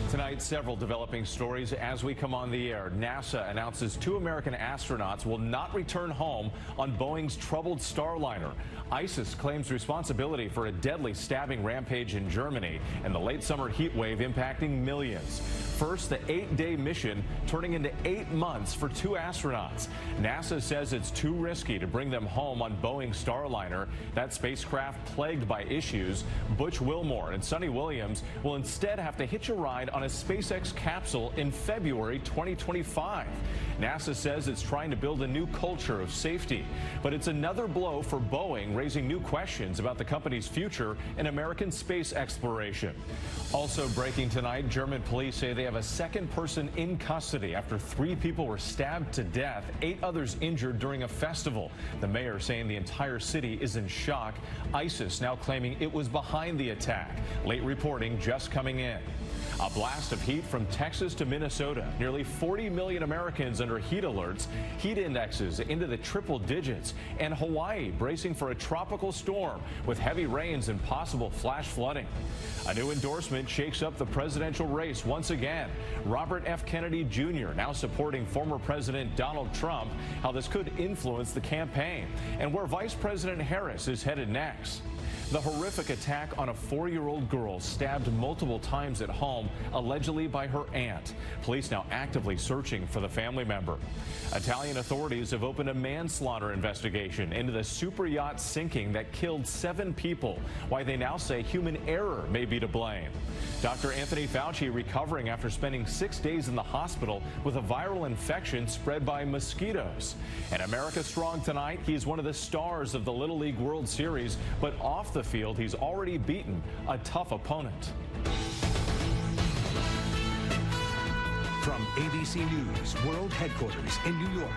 Tonight, several developing stories as we come on the air. NASA announces 2 American astronauts will not return home on Boeing's troubled Starliner. ISIS claims responsibility for a deadly stabbing rampage in Germany and the late summer heat wave impacting millions. First, the 8-day mission turning into 8 months for 2 astronauts. NASA says it's too risky to bring them home on Boeing's Starliner. That spacecraft plagued by issues. Butch Wilmore and Sonny Williams will instead have to hitch a ride on a SpaceX capsule in February 2025. NASA says it's trying to build a new culture of safety, but it's another blow for Boeing, raising new questions about the company's future in American space exploration. Also breaking tonight, German police say they have a second person in custody after 3 people were stabbed to death, 8 others injured during a festival. The mayor saying the entire city is in shock. ISIS now claiming it was behind the attack. Late reporting just coming in. A blast of heat from Texas to Minnesota. Nearly 40 million Americans under heat alerts, heat indexes into the triple digits, and Hawaii bracing for a tropical storm with heavy rains and possible flash flooding. A new endorsement shakes up the presidential race once again. Robert F. Kennedy Jr. now supporting former President Donald Trump, how this could influence the campaign, and where Vice President Harris is headed next. The horrific attack on a 4-year-old girl stabbed multiple times at home, allegedly by her aunt. Police now actively searching for the family member. Italian authorities have opened a manslaughter investigation into the super yacht sinking that killed 7 people, why they now say human error may be to blame. Dr. Anthony Fauci recovering after spending 6 days in the hospital with a viral infection spread by mosquitoes. And America strong tonight. He's one of the stars of the Little League World Series, but off the field, he's already beaten a tough opponent. From ABC News World Headquarters in New York,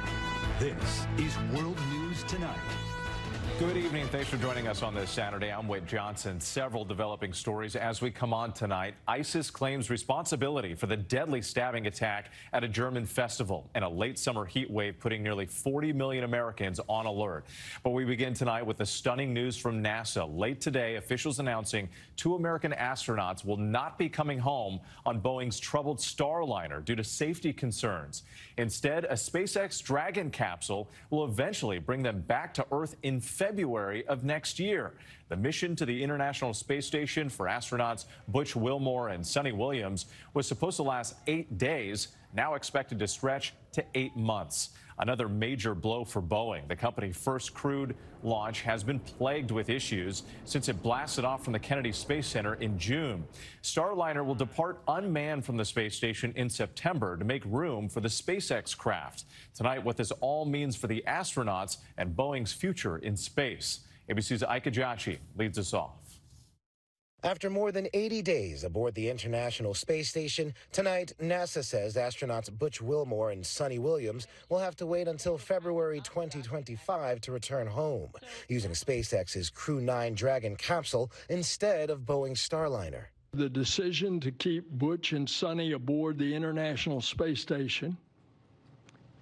this is World News Tonight. Good evening. Thanks for joining us on this Saturday. I'm Wade Johnson. Several developing stories as we come on tonight. ISIS claims responsibility for the deadly stabbing attack at a German festival and a late summer heat wave putting nearly 40 million Americans on alert. But we begin tonight with the stunning news from NASA. Late today, officials announcing 2 American astronauts will not be coming home on Boeing's troubled Starliner due to safety concerns. Instead, a SpaceX Dragon capsule will eventually bring them back to Earth in February of next year. The mission to the International Space Station for astronauts Butch Wilmore and Sonny Williams was supposed to last 8 days, now expected to stretch to 8 months. Another major blow for Boeing. The company's first crewed launch has been plagued with issues since it blasted off from the Kennedy Space Center in June. Starliner will depart unmanned from the space station in September to make room for the SpaceX craft. Tonight, what this all means for the astronauts and Boeing's future in space. ABC's Ike Ajachi leads us off. After more than 80 days aboard the International Space Station, tonight NASA says astronauts Butch Wilmore and Sonny Williams will have to wait until February 2025 to return home, using SpaceX's Crew 9 Dragon capsule instead of Boeing's Starliner. The decision to keep Butch and Sonny aboard the International Space Station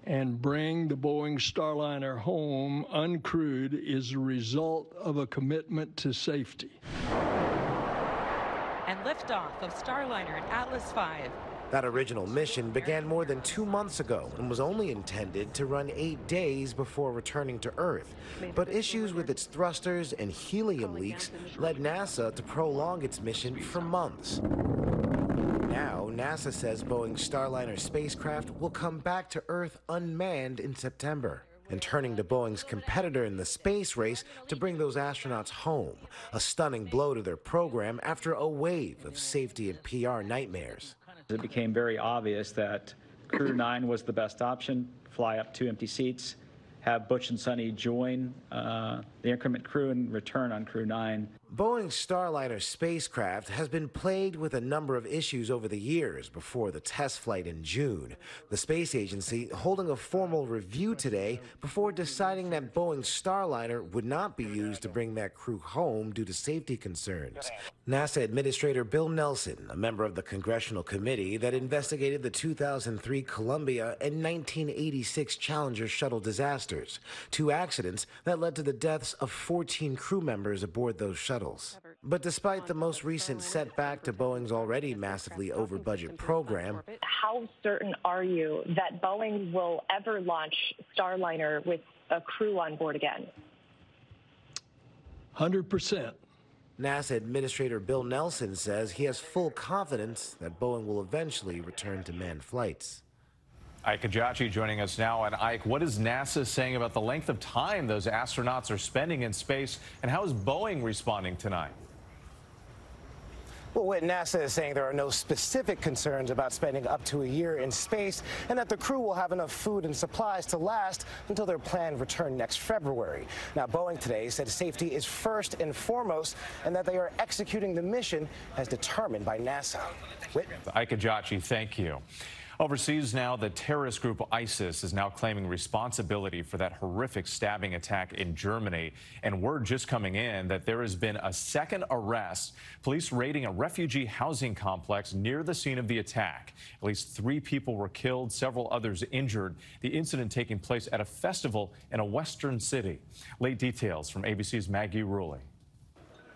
and bring the Boeing Starliner home uncrewed is a result of a commitment to safety. And liftoff of Starliner and Atlas V. That original mission began more than 2 months ago and was only intended to run 8 days before returning to Earth. But issues with its thrusters and helium leaks led NASA to prolong its mission for months. Now, NASA says Boeing's Starliner spacecraft will come back to Earth unmanned in September, and turning to Boeing's competitor in the space race to bring those astronauts home, a stunning blow to their program after a wave of safety and PR nightmares. It became very obvious that Crew 9 was the best option, fly up 2 empty seats, have Butch and Sonny join the increment crew and return on Crew 9. Boeing's Starliner spacecraft has been plagued with a number of issues over the years before the test flight in June. The space agency holding a formal review today before deciding that Boeing's Starliner would not be used to bring that crew home due to safety concerns. NASA Administrator Bill Nelson, a member of the congressional committee that investigated the 2003 Columbia and 1986 Challenger shuttle disasters, 2 accidents that led to the deaths of 14 crew members aboard those shuttles. shuttles. But despite the most recent setback to Boeing's already massively over-budget program, how certain are you that Boeing will ever launch Starliner with a crew on board again? 100%. NASA Administrator Bill Nelson says he has full confidence that Boeing will eventually return to manned flights. Ike Ejiochi joining us now. And Ike, what is NASA saying about the length of time those astronauts are spending in space, and how is Boeing responding tonight? Well, what NASA is saying, there are no specific concerns about spending up to a year in space, and that the crew will have enough food and supplies to last until their planned return next February. Now, Boeing today said safety is first and foremost, and that they are executing the mission as determined by NASA. Whit? Ike Ejiochi, thank you. Overseas now, the terrorist group ISIS is now claiming responsibility for that horrific stabbing attack in Germany. And word just coming in that there has been a second arrest. Police raiding a refugee housing complex near the scene of the attack. At least 3 people were killed, several others injured. The incident taking place at a festival in a western city. Late details from ABC's Maggie Ruley.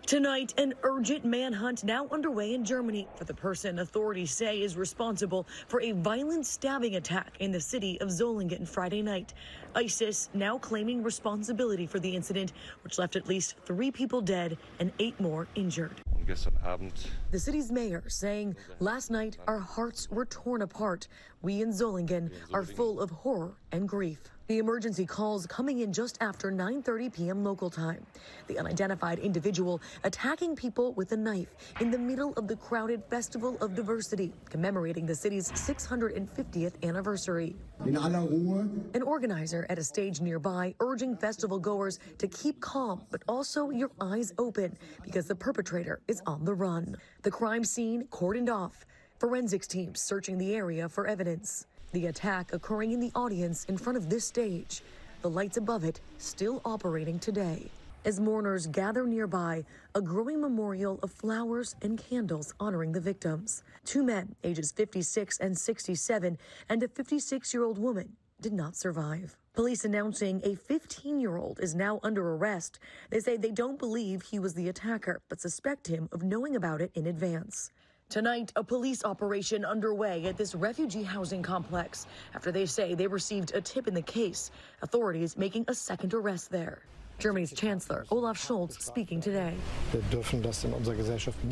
Tonight, an urgent manhunt now underway in Germany for the person authorities say is responsible for a violent stabbing attack in the city of Solingen Friday night. ISIS now claiming responsibility for the incident, which left at least 3 people dead and 8 more injured. The city's mayor saying, "Last night, our hearts were torn apart. We in Solingen are full of horror and grief." The emergency calls coming in just after 9:30 p.m. local time. The unidentified individual attacking people with a knife in the middle of the crowded Festival of Diversity, commemorating the city's 650th anniversary. An organizer at a stage nearby urging festival goers to keep calm, but also your eyes open, because the perpetrator is on the run. The crime scene cordoned off. Forensics teams searching the area for evidence. The attack occurring in the audience in front of this stage. The lights above it still operating today. As mourners gather nearby, a growing memorial of flowers and candles honoring the victims. 2 men, ages 56 and 67, and a 56-year-old woman did not survive. Police announcing a 15-year-old is now under arrest. They say they don't believe he was the attacker, but suspect him of knowing about it in advance. Tonight, a police operation underway at this refugee housing complex after they say they received a tip in the case. Authorities making a second arrest there. Germany's Chancellor Olaf Scholz speaking today,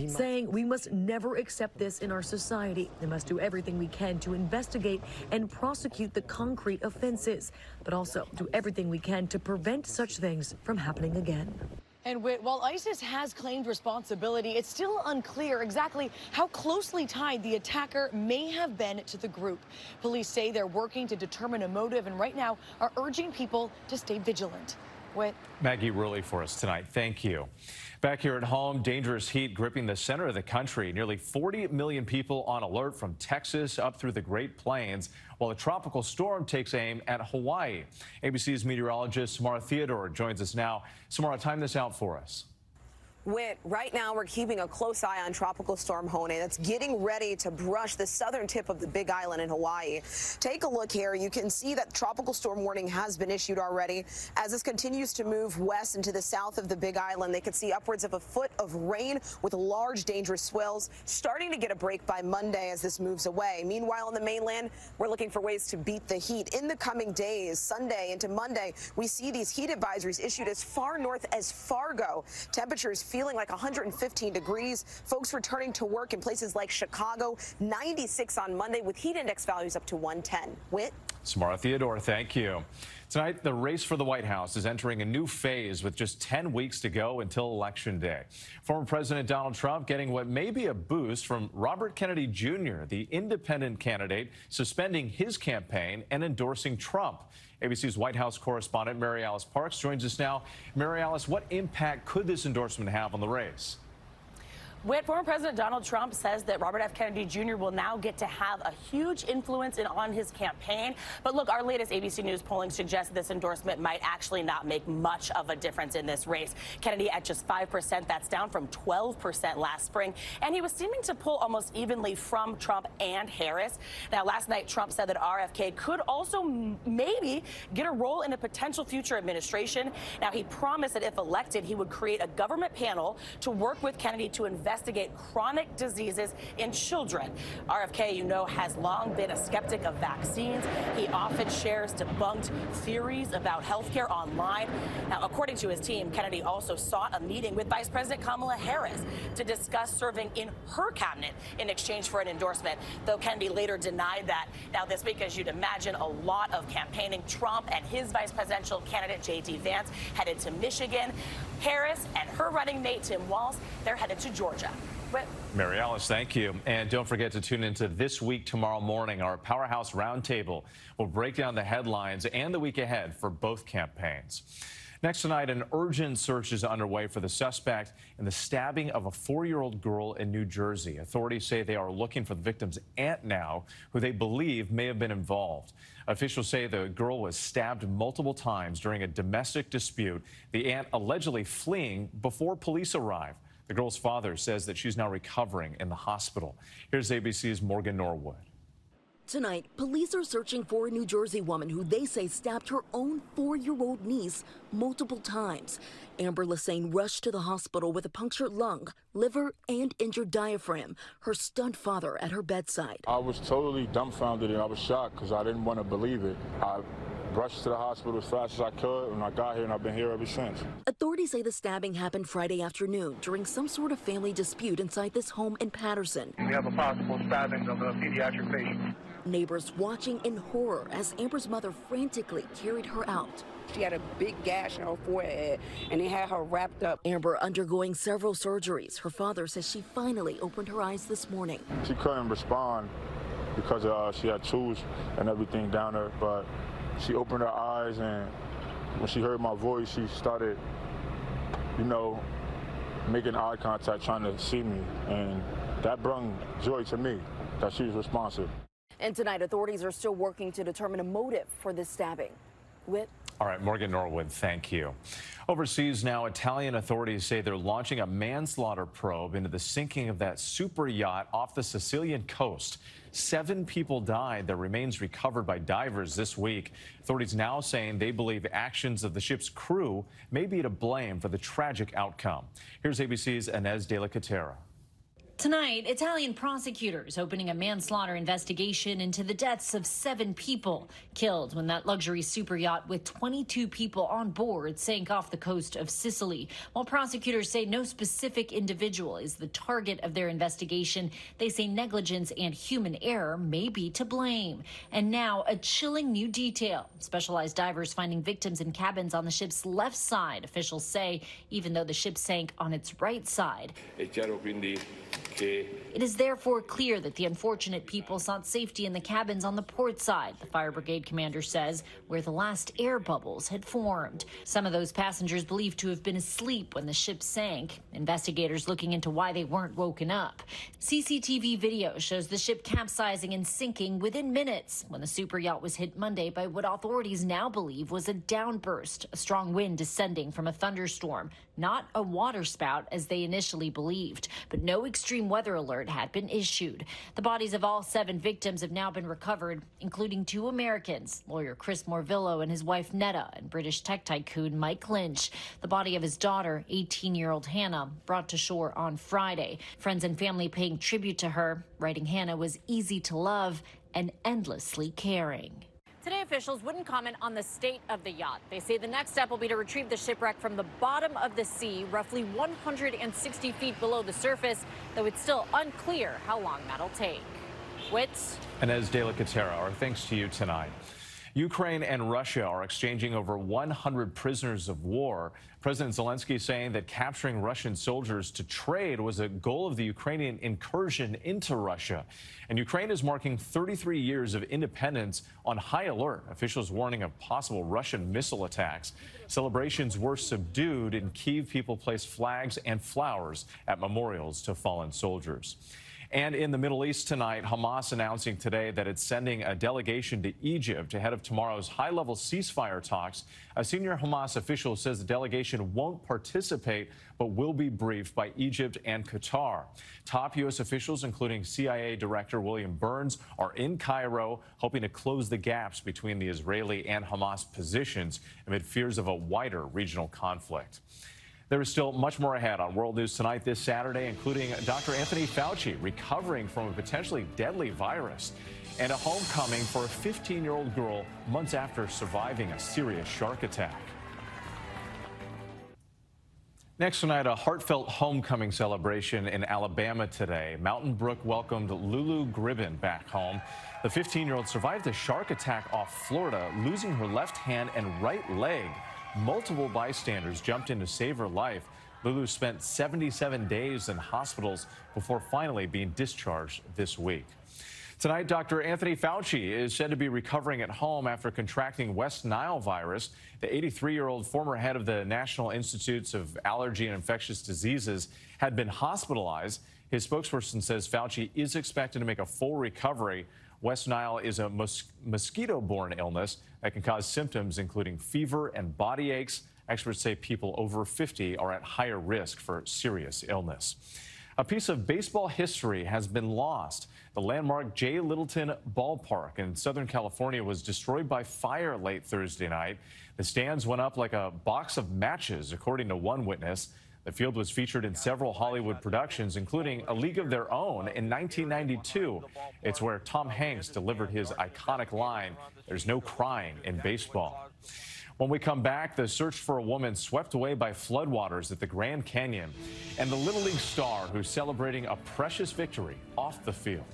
saying we must never accept this in our society and must do everything we can to investigate and prosecute the concrete offenses, but also do everything we can to prevent such things from happening again. And while ISIS has claimed responsibility, it's still unclear exactly how closely tied the attacker may have been to the group. Police say they're working to determine a motive and right now are urging people to stay vigilant. Whit? Maggie Ruley for us tonight. Thank you. Back here at home, dangerous heat gripping the center of the country. Nearly 40 million people on alert from Texas up through the Great Plains, while a tropical storm takes aim at Hawaii. ABC's meteorologist Samara Theodore joins us now. Samara, time this out for us. Whit, right now we're keeping a close eye on Tropical Storm Hone that's getting ready to brush the southern tip of the Big Island in Hawaii. Take a look here. You can see that tropical storm warning has been issued already. As this continues to move west into the south of the Big Island, they could see upwards of a foot of rain with large dangerous swells starting to get a break by Monday as this moves away. Meanwhile, on the mainland, we're looking for ways to beat the heat. In the coming days, Sunday into Monday, we see these heat advisories issued as far north as Fargo. Temperatures feeling like 115 degrees. Folks returning to work in places like Chicago, 96 on Monday with heat index values up to 110. Whit? Samara Theodore, thank you. Tonight, the race for the White House is entering a new phase with just 10 weeks to go until Election Day. Former President Donald Trump getting what may be a boost from Robert Kennedy Jr., the independent candidate, suspending his campaign and endorsing Trump. ABC's White House correspondent Mary Alice Parks joins us now. Mary Alice, what impact could this endorsement have on the race? Former President Donald Trump says that Robert F. Kennedy Jr. will now get to have a huge influence on his campaign. But look, our latest ABC News polling suggests this endorsement might actually not make much of a difference in this race. Kennedy at just 5%, that's down from 12% last spring. And he was seeming to pull almost evenly from Trump and Harris. Now, last night, Trump said that RFK could also maybe get a role in a potential future administration. Now, he promised that if elected, he would create a government panel to work with Kennedy to investigate chronic diseases in children. RFK, you know, has long been a skeptic of vaccines. He often shares debunked theories about healthcare online. Now, according to his team, Kennedy also sought a meeting with Vice President Kamala Harris to discuss serving in her cabinet in exchange for an endorsement, though Kennedy later denied that. Now, this week, as you'd imagine, a lot of campaigning. Trump and his vice presidential candidate, J.D. Vance, headed to Michigan. Harris and her running mate, Tim Walz, they're headed to Georgia. Mary Alice, thank you. And don't forget to tune into This Week tomorrow morning. Our Powerhouse Roundtable will break down the headlines and the week ahead for both campaigns. Next tonight, an urgent search is underway for the suspect in the stabbing of a 4-year-old girl in New Jersey. Authorities say they are looking for the victim's aunt now, who they believe may have been involved. Officials say the girl was stabbed multiple times during a domestic dispute, the aunt allegedly fleeing before police arrived. The girl's father says that she's now recovering in the hospital. Here's ABC's Morgan Norwood. Tonight, police are searching for a New Jersey woman who they say stabbed her own 4-year-old niece multiple times. Amber Lassane rushed to the hospital with a punctured lung, liver, and injured diaphragm. Her stunned father at her bedside. I was totally dumbfounded and I was shocked because I didn't want to believe it. I rushed to the hospital as fast as I could when I got here, and I've been here ever since. Authorities say the stabbing happened Friday afternoon during some sort of family dispute inside this home in Patterson. We have a possible stabbing of a pediatric patient. Neighbors watching in horror as Amber's mother frantically carried her out. She had a big gash on her forehead, and they had her wrapped up. Amber undergoing several surgeries. Her father says she finally opened her eyes this morning. She couldn't respond because she had tools and everything down her, but she opened her eyes, and when she heard my voice, she started, you know, making eye contact, trying to see me, and that brought joy to me that she was responsive. And tonight, authorities are still working to determine a motive for this stabbing. Whit? All right, Morgan Norwood, thank you. Overseas now, Italian authorities say they're launching a manslaughter probe into the sinking of that super yacht off the Sicilian coast. 7 people died. Their remains recovered by divers this week. Authorities now saying they believe actions of the ship's crew may be to blame for the tragic outcome. Here's ABC's Inez de la Catera. Tonight, Italian prosecutors opening a manslaughter investigation into the deaths of 7 people killed when that luxury super yacht with 22 people on board sank off the coast of Sicily. While prosecutors say no specific individual is the target of their investigation, they say negligence and human error may be to blame. And now a chilling new detail. Specialized divers finding victims in cabins on the ship's left side, officials say, even though the ship sank on its right side. It is therefore clear that the unfortunate people sought safety in the cabins on the port side, the fire brigade commander says, where the last air bubbles had formed. Some of those passengers believed to have been asleep when the ship sank. Investigators looking into why they weren't woken up. CCTV video shows the ship capsizing and sinking within minutes when the super yacht was hit Monday by what authorities now believe was a downburst, a strong wind descending from a thunderstorm, not a waterspout as they initially believed, but no extreme weather alert had been issued. The bodies of all 7 victims have now been recovered, including 2 Americans, lawyer Chris Morvillo and his wife Netta, and British tech tycoon Mike Lynch. The body of his daughter, 18-year-old Hannah, brought to shore on Friday. Friends and family paying tribute to her, writing Hannah was easy to love and endlessly caring. Today, officials wouldn't comment on the state of the yacht. They say the next step will be to retrieve the shipwreck from the bottom of the sea, roughly 160 feet below the surface, though it's still unclear how long that'll take. Whit? Inez de la Catera, our thanks to you tonight. Ukraine and Russia are exchanging over 100 prisoners of war. President Zelensky saying that capturing Russian soldiers to trade was a goal of the Ukrainian incursion into Russia. And Ukraine is marking 33 years of independence on high alert. Officials warning of possible Russian missile attacks. Celebrations were subdued. In Kyiv, people placed flags and flowers at memorials to fallen soldiers. And in the Middle East tonight, Hamas announcing today that it's sending a delegation to Egypt ahead of tomorrow's high-level ceasefire talks. A senior Hamas official says the delegation won't participate, but will be briefed by Egypt and Qatar. Top U.S. officials, including CIA Director William Burns, are in Cairo, hoping to close the gaps between the Israeli and Hamas positions amid fears of a wider regional conflict. There is still much more ahead on World News Tonight this Saturday, including Dr. Anthony Fauci recovering from a potentially deadly virus and a homecoming for a 15-year-old girl months after surviving a serious shark attack. Next tonight, a heartfelt homecoming celebration in Alabama today. Mountain Brook welcomed Lulu Gribben back home. The 15-year-old survived a shark attack off Florida, losing her left hand and right leg. Multiple bystanders jumped in to save her life. Lulu spent 77 days in hospitals before finally being discharged this week. Tonight, Dr. Anthony Fauci is said to be recovering at home after contracting West Nile virus. The 83-year-old former head of the National Institutes of Allergy and Infectious Diseases had been hospitalized. His spokesperson says Fauci is expected to make a full recovery. West Nile is a mosquito-borne illness that can cause symptoms including fever and body aches. Experts say people over 50 are at higher risk for serious illness. A piece of baseball history has been lost. The landmark J. Littleton Ballpark in Southern California was destroyed by fire late Thursday night. The stands went up like a box of matches, according to one witness. The field was featured in several Hollywood productions, including A League of Their Own in 1992. It's where Tom Hanks delivered his iconic line, "There's no crying in baseball." When we come back, the search for a woman swept away by floodwaters at the Grand Canyon, and the Little League star who's celebrating a precious victory off the field.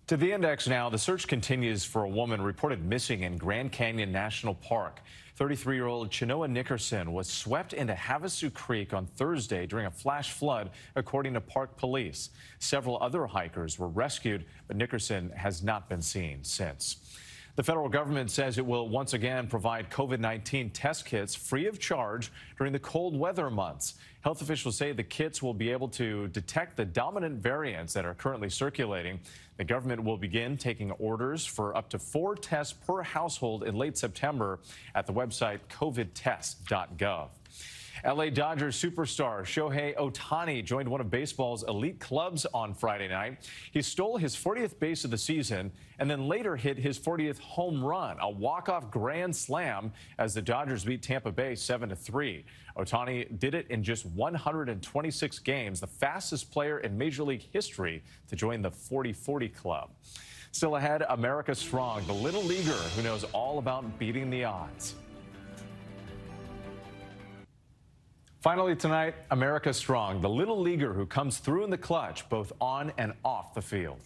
To the index now, the search continues for a woman reported missing in Grand Canyon National Park. 33-year-old Chenoa Nickerson was swept into Havasu Creek on Thursday during a flash flood, according to park police. Several other hikers were rescued, but Nickerson has not been seen since. The federal government says it will once again provide COVID-19 test kits free of charge during the cold weather months. Health officials say the kits will be able to detect the dominant variants that are currently circulating. The government will begin taking orders for up to 4 tests per household in late September at the website covidtest.gov. LA Dodgers superstar Shohei Ohtani joined one of baseball's elite clubs on Friday night. He stole his 40th base of the season and then later hit his 40th home run, a walk-off grand slam as the Dodgers beat Tampa Bay 7-3. Ohtani did it in just 126 games, the fastest player in Major League history to join the 40-40 club. Still ahead, America Strong, the little leaguer who knows all about beating the odds. Finally tonight, America Strong, the little leaguer who comes through in the clutch, both on and off the field.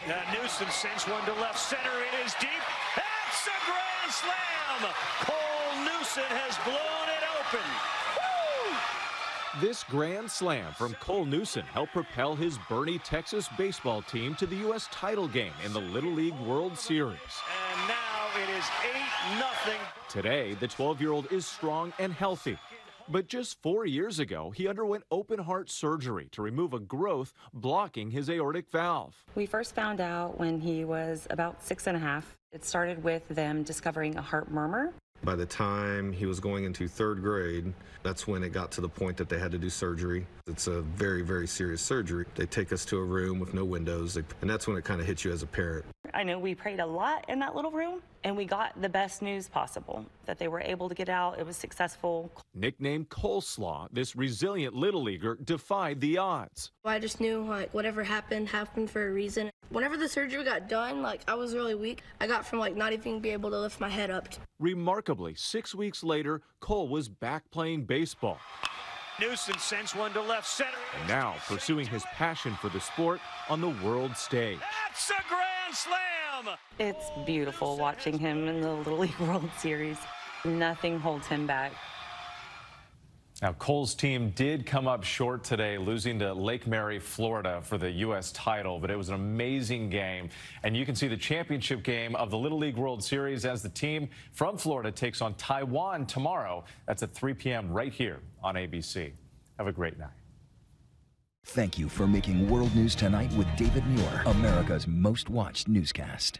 Newsom sends one to left center. It is deep. That's a grand slam. Cole Newsom has blown it open. Woo! This grand slam from Cole Newsom helped propel his Bernie, Texas baseball team to the U.S. title game in the Little League World Series. And now it is 8-0. Today, the 12-year-old is strong and healthy. But just 4 years ago, he underwent open heart surgery to remove a growth blocking his aortic valve. We first found out when he was about 6.5. It started with them discovering a heart murmur. By the time he was going into 3rd grade, that's when it got to the point that they had to do surgery. It's a very, very serious surgery. They take us to a room with no windows, and that's when it kind of hits you as a parent. I know we prayed a lot in that little room, and we got the best news possible, that they were able to get out. It was successful. Nicknamed Coleslaw, this resilient little leaguer defied the odds. I just knew, whatever happened for a reason. Whenever the surgery got done, I was really weak. I got from, not even be able to lift my head up. Remarkably, 6 weeks later, Cole was back playing baseball. Newson sends one to left center. And now pursuing his passion for the sport on the world stage. That's a grand slam! It's beautiful watching him in the Little League World Series. Nothing holds him back. Now, Cole's team did come up short today, losing to Lake Mary, Florida for the U.S. title, but it was an amazing game. And you can see the championship game of the Little League World Series as the team from Florida takes on Taiwan tomorrow. That's at 3 p.m. right here on ABC. Have a great night. Thank you for making World News Tonight with David Muir, America's most watched newscast.